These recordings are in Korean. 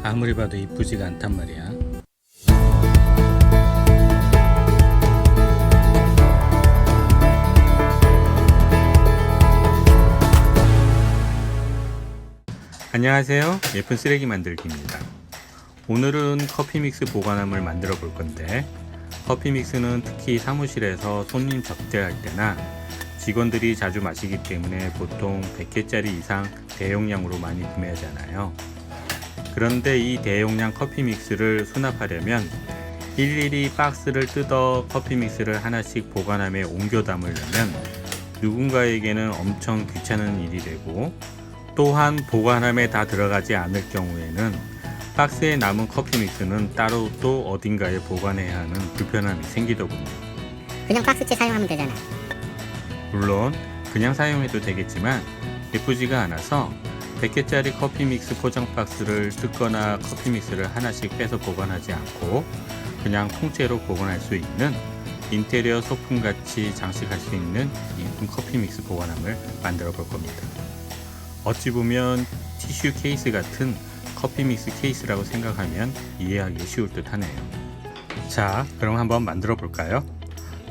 아무리 봐도 이쁘지가 않단 말이야. 안녕하세요. 예쁜 쓰레기 만들기입니다. 오늘은 커피 믹스 보관함을 만들어 볼 건데, 커피 믹스는 특히 사무실에서 손님 접대할 때나 직원들이 자주 마시기 때문에 보통 100개짜리 이상 대용량으로 많이 구매하잖아요. 그런데 이 대용량 커피 믹스를 수납하려면 일일이 박스를 뜯어 커피 믹스를 하나씩 보관함에 옮겨 담으려면 누군가에게는 엄청 귀찮은 일이 되고, 또한 보관함에 다 들어가지 않을 경우에는 박스에 남은 커피 믹스는 따로 또 어딘가에 보관해야 하는 불편함이 생기더군요. 그냥 박스째 사용하면 되잖아. 물론 그냥 사용해도 되겠지만 예쁘지가 않아서 100개짜리 커피 믹스 포장 박스를 뜯거나 커피 믹스를 하나씩 빼서 보관하지 않고 그냥 통째로 보관할 수 있는 인테리어 소품같이 장식할 수 있는 이쁜 커피 믹스 보관함을 만들어 볼 겁니다. 어찌 보면 티슈 케이스 같은 커피 믹스 케이스라고 생각하면 이해하기 쉬울 듯 하네요. 자, 그럼 한번 만들어 볼까요?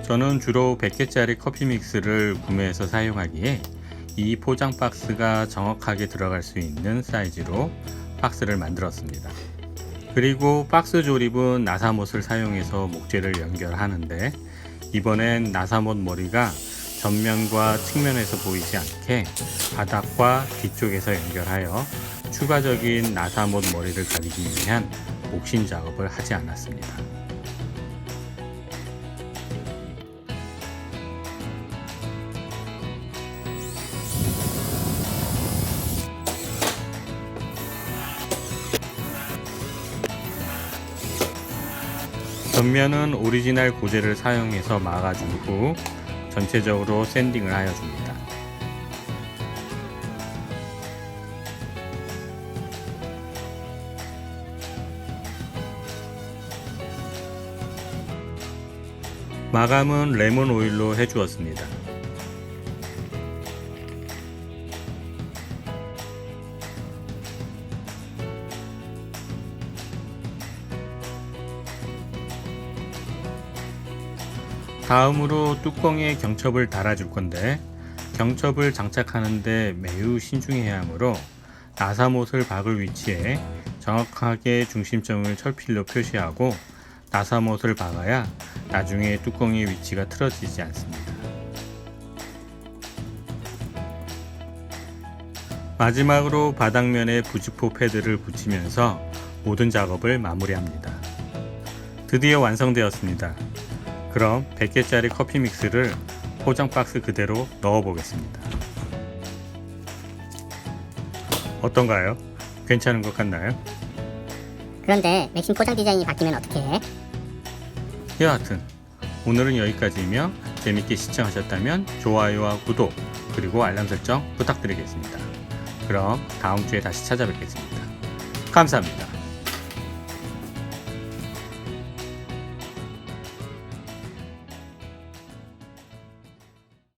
저는 주로 100개짜리 커피 믹스를 구매해서 사용하기에 이 포장 박스가 정확하게 들어갈 수 있는 사이즈로 박스를 만들었습니다. 그리고 박스 조립은 나사못을 사용해서 목재를 연결하는데, 이번엔 나사못 머리가 전면과 측면에서 보이지 않게 바닥과 뒤쪽에서 연결하여 추가적인 나사못 머리를 가리기 위한 목신 작업을 하지 않았습니다. 전면은 오리지널 고제를 사용해서 막아준 후 전체적으로 샌딩을 하여 줍니다. 마감은 레몬 오일로 해주었습니다. 다음으로 뚜껑에 경첩을 달아줄 건데, 경첩을 장착하는데 매우 신중해야 하므로 나사못을 박을 위치에 정확하게 중심점을 철필로 표시하고 나사못을 박아야 나중에 뚜껑의 위치가 틀어지지 않습니다. 마지막으로 바닥면에 부직포 패드를 붙이면서 모든 작업을 마무리합니다. 드디어 완성되었습니다. 그럼 100개짜리 커피 믹스를 포장 박스 그대로 넣어 보겠습니다. 어떤가요? 괜찮은 것 같나요? 그런데 맥심 포장 디자인이 바뀌면 어떻게 해? 여하튼 오늘은 여기까지이며, 재밌게 시청하셨다면 좋아요와 구독 그리고 알람 설정 부탁드리겠습니다. 그럼 다음 주에 다시 찾아뵙겠습니다. 감사합니다.